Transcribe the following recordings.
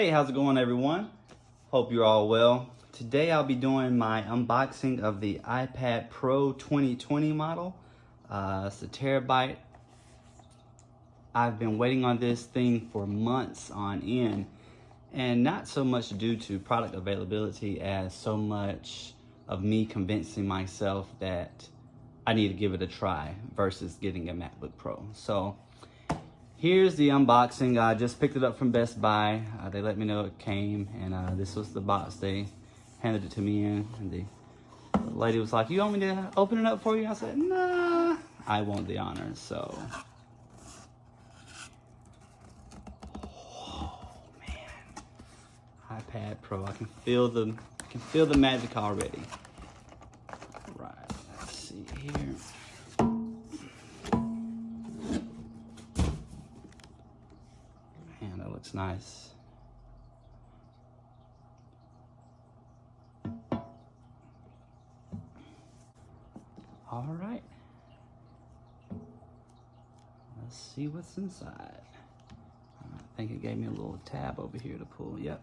Hey, how's it going, everyone? Hope you're all well. Today I'll be doing my unboxing of the iPad Pro 2020 model. It's a terabyte. I've been waiting on this thing for months on end, and not so much due to product availability as so much of me convincing myself that I need to give it a try versus getting a MacBook Pro. So here's the unboxing. I just picked it up from Best Buy. They let me know it came, and this was the box they handed it to me in. And the lady was like, "You want me to open it up for you?" I said, "Nah, I want the honor." So, oh man, iPad Pro. I can feel the magic already. All right, let's see here. Man, that looks nice. All right. Let's see what's inside. I think it gave me a little tab over here to pull. Yep.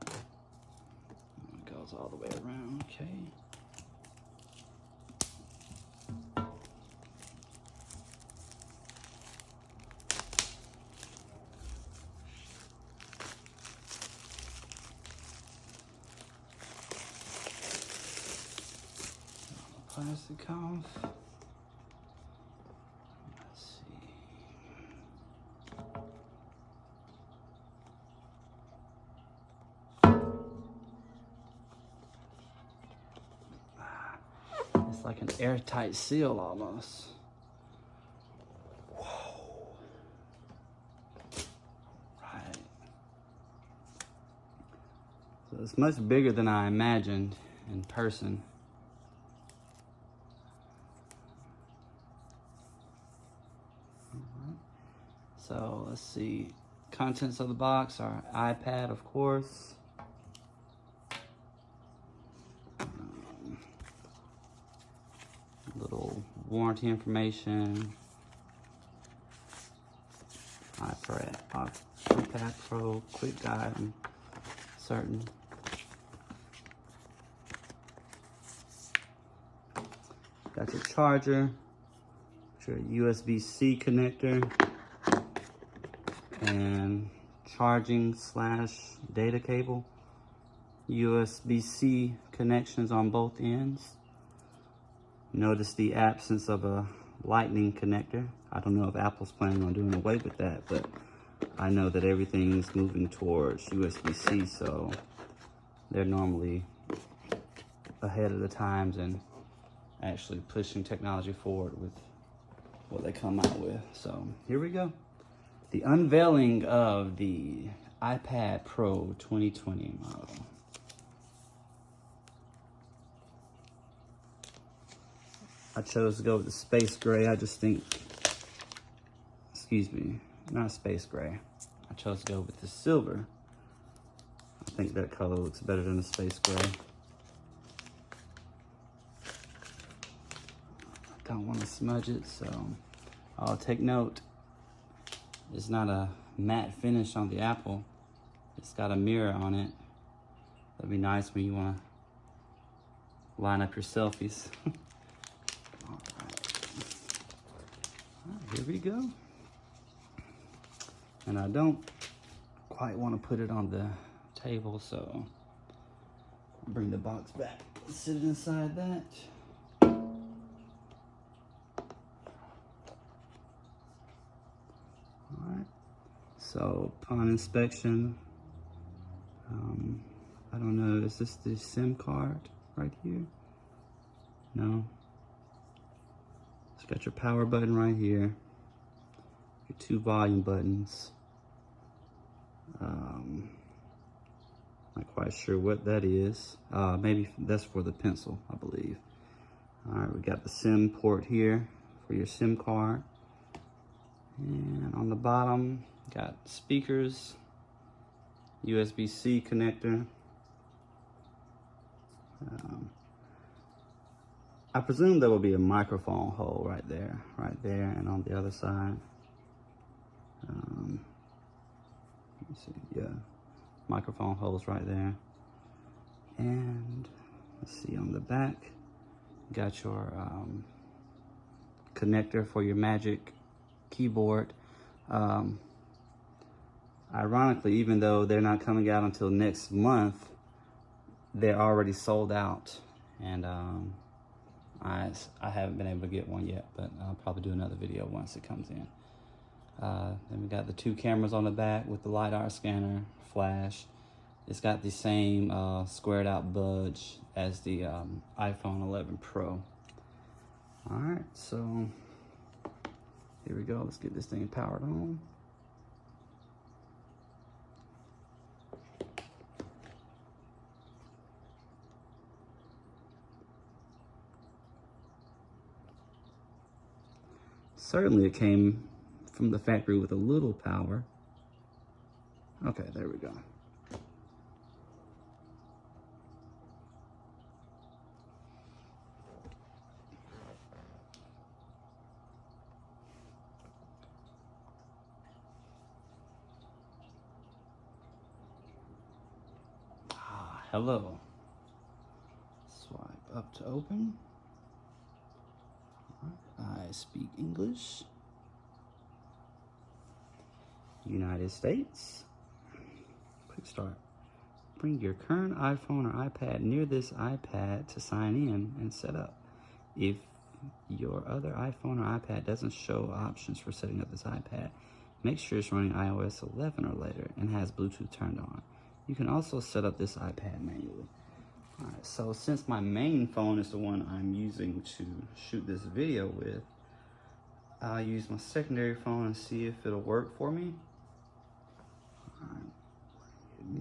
It goes all the way around. Okay. Plastic off. Let's see. It's like an airtight seal almost. Whoa. Right. So it's much bigger than I imagined in person. So let's see, contents of the box are iPad, of course. Little warranty information. iPad Pro, quick guide, and certain. Got your charger, your USB-C connector, and charging / data cable. USB-C connections on both ends. Notice the absence of a lightning connector. I don't know if Apple's planning on doing away with that, but I know that everything's moving towards USB-C, so they're normally ahead of the times and actually pushing technology forward with what they come out with. So here we go. The unveiling of the iPad Pro 2020 model. I chose to go with the space gray. I just think, excuse me, not space gray. I chose to go with the silver. I think that color looks better than the space gray. I don't want to smudge it, so I'll take note. It's not a matte finish on the Apple. It's got a mirror on it. That'd be nice when you want to line up your selfies. All right, here we go. And I don't quite want to put it on the table, so I'll bring the box back, sit it inside that. So upon inspection, I don't know, is this the SIM card right here? No. It's got your power button right here, your 2 volume buttons. Not quite sure what that is. Maybe that's for the pencil, I believe. All right, we got the SIM port here for your SIM card. And on the bottom, got speakers, USB-C connector, I presume there will be a microphone hole right there, and on the other side. Let me see, yeah, microphone holes right there. And let's see, on the back, got your connector for your Magic keyboard. Ironically, even though they're not coming out until next month, they're already sold out. And I haven't been able to get one yet, but I'll probably do another video once it comes in. Then we got the 2 cameras on the back with the LiDAR scanner, flash. It's got the same squared out budge as the iPhone 11 Pro. All right, so here we go. Let's get this thing powered on. Certainly it came from the factory with a little power. Okay, there we go. Hello. Swipe up to open. I speak English. United States. Quick start. Bring your current iPhone or iPad near this iPad to sign in and set up. If your other iPhone or iPad doesn't show options for setting up this iPad, make sure it's running iOS 11 or later and has Bluetooth turned on. You can also set up this iPad manually. All right, so since my main phone is the one I'm using to shoot this video with, I'll use my secondary phone and see if it'll work for me. All right, bring it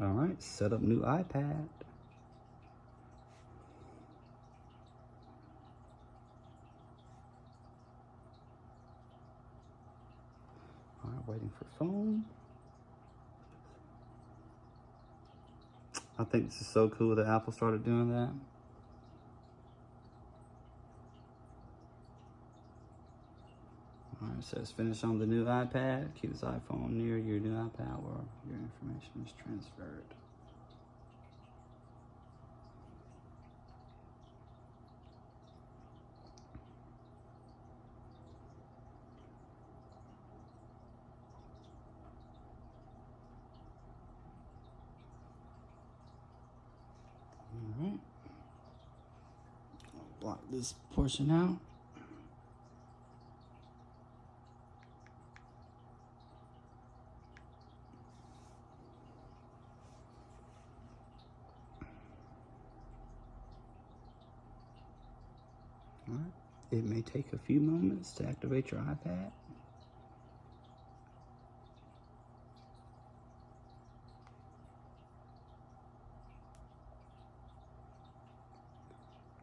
near. All right, set up new iPad. All right, waiting for phone. I think this is so cool that Apple started doing that. All right, it says finish on the new iPad. Keep this iPhone near your new iPad where your information is transferred. All right. I'll block this portion out. All right. It may take a few moments to activate your iPad.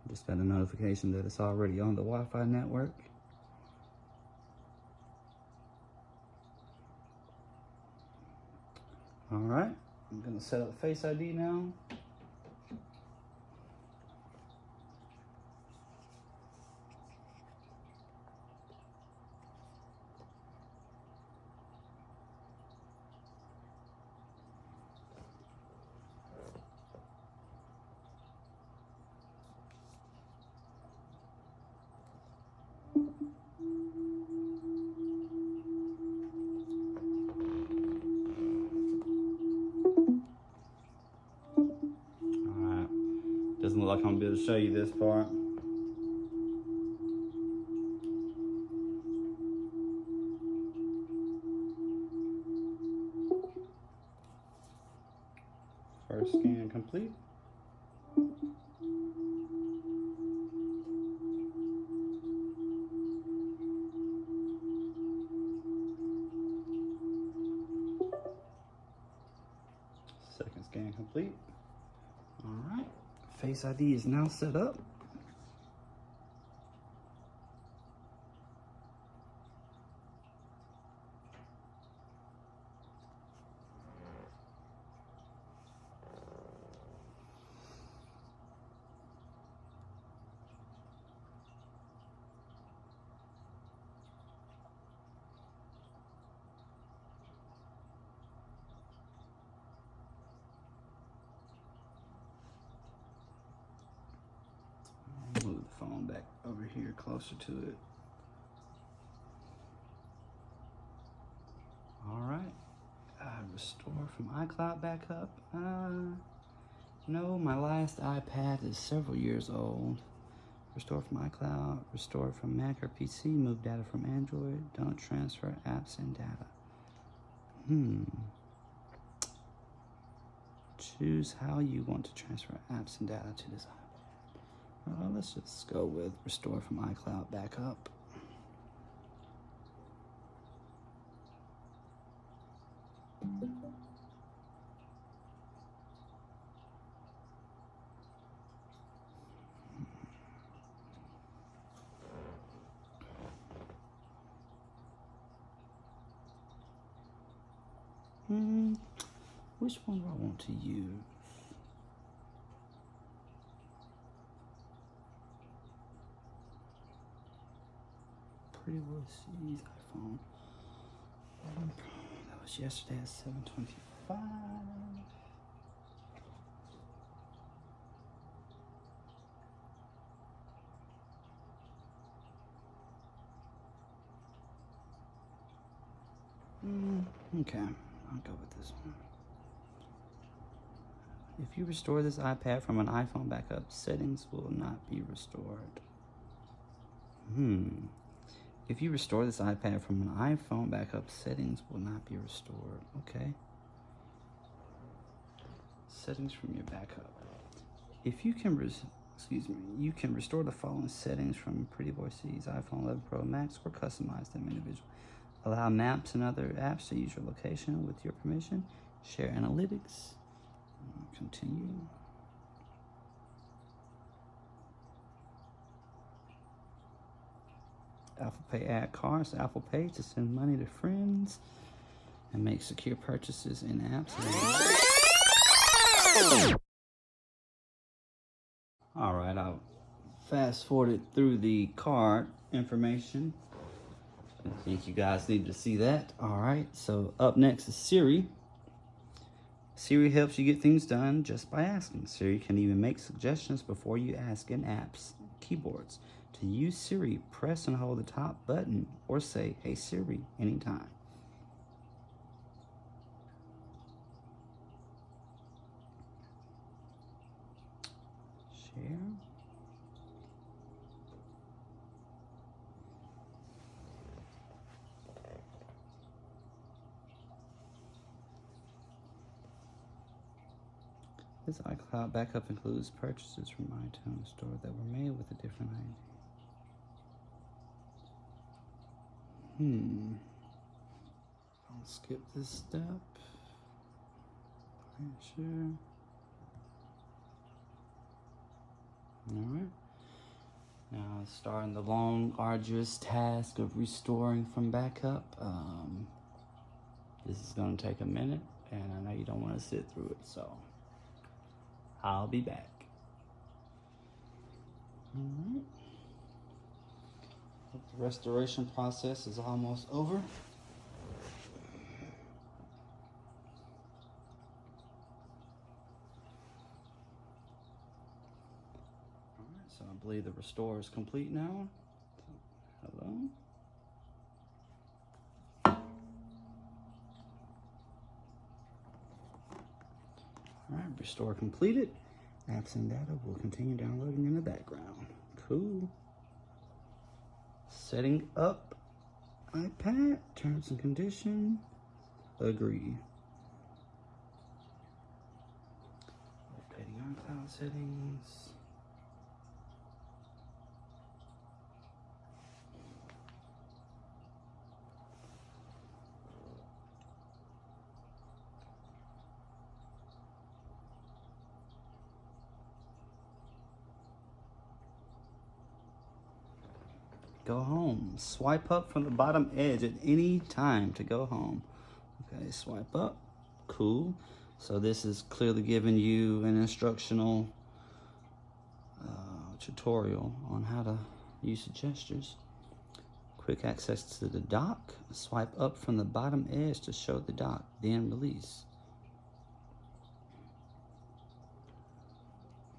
Just got a notification that it's already on the Wi-Fi network. All right, I'm gonna set up Face ID now. Doesn't look like I'm gonna be able to show you this part. First scan complete. Second scan complete. All right, Face ID is now set up. move the phone back over here closer to it. All right. Restore from iCloud backup. No, my last iPad is several years old. Restore from iCloud, restore from Mac or PC, move data from Android, don't transfer apps and data. Choose how you want to transfer apps and data to this iPad. Let's just go with restore from iCloud backup. Which one do I want to use? Pretty Boy C's iPhone. That was yesterday at 7:25. Okay, I'll go with this one. If you restore this iPad from an iPhone backup, settings will not be restored. If you restore this iPad from an iPhone backup, settings will not be restored. Okay. Settings from your backup. If you can, you can restore the following settings from Pretty Boy C's iPhone 11 Pro Max or customize them individually. Allow maps and other apps to use your location with your permission. Share analytics. Continue. Apple Pay add cards to Apple Pay to send money to friends and make secure purchases in apps. All right, I'll fast forward through the card information. I think you guys need to see that. All right, so up next is Siri. Siri helps you get things done just by asking. Siri can even make suggestions before you ask in apps, keyboards. To use Siri, press and hold the top button or say, "Hey Siri," anytime. Share. This iCloud backup includes purchases from iTunes Store that were made with a different ID. I'll skip this step. Sure. Alright. Now starting the long, arduous task of restoring from backup. This is going to take a minute, and I know you don't want to sit through it, so I'll be back. Alright. The restoration process is almost over. Alright, so I believe the restore is complete now. Hello. Alright, restore completed. Apps and data will continue downloading in the background. Cool. Setting up iPad, terms and conditions, agree. Updating iCloud settings. Go home. Swipe up from the bottom edge at any time to go home. Okay, swipe up. Cool. So this is clearly giving you an instructional tutorial on how to use the gestures. Quick access to the dock. Swipe up from the bottom edge to show the dock, then release.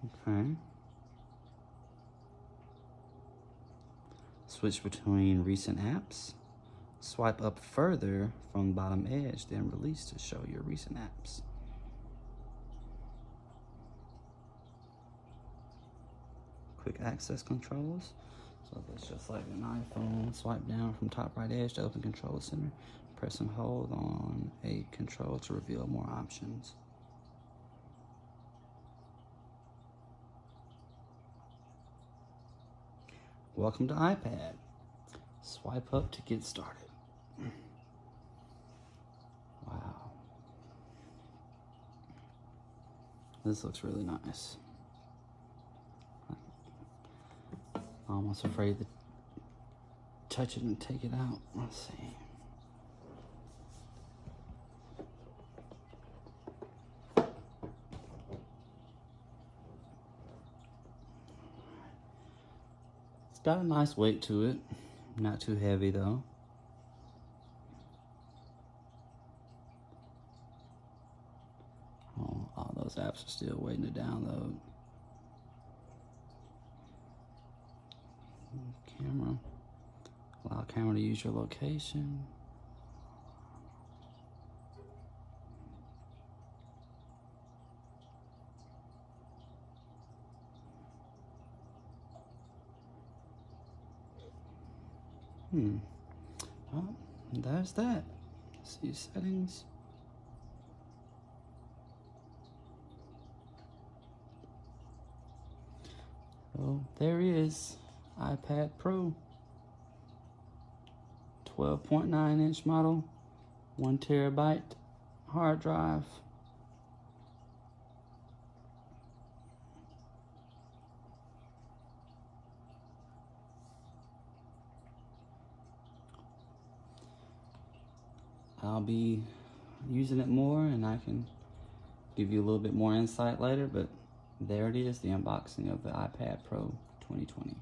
Okay. Switch between recent apps. Swipe up further from bottom edge, then release to show your recent apps. Quick access controls. So that's just like an iPhone. Swipe down from top right edge to open control center. Press and hold on a control to reveal more options. Welcome to iPad. Swipe up to get started. Wow. This looks really nice. I'm almost afraid to touch it and take it out. Let's see. It's got a nice weight to it. Not too heavy though. Oh, all those apps are still waiting to download. Camera. Allow camera to use your location. Well, there's that. See settings. So there is iPad Pro, 12.9-inch model, 1 terabyte hard drive. I'll be using it more and I can give you a little bit more insight later, but there it is, the unboxing of the iPad Pro 2020.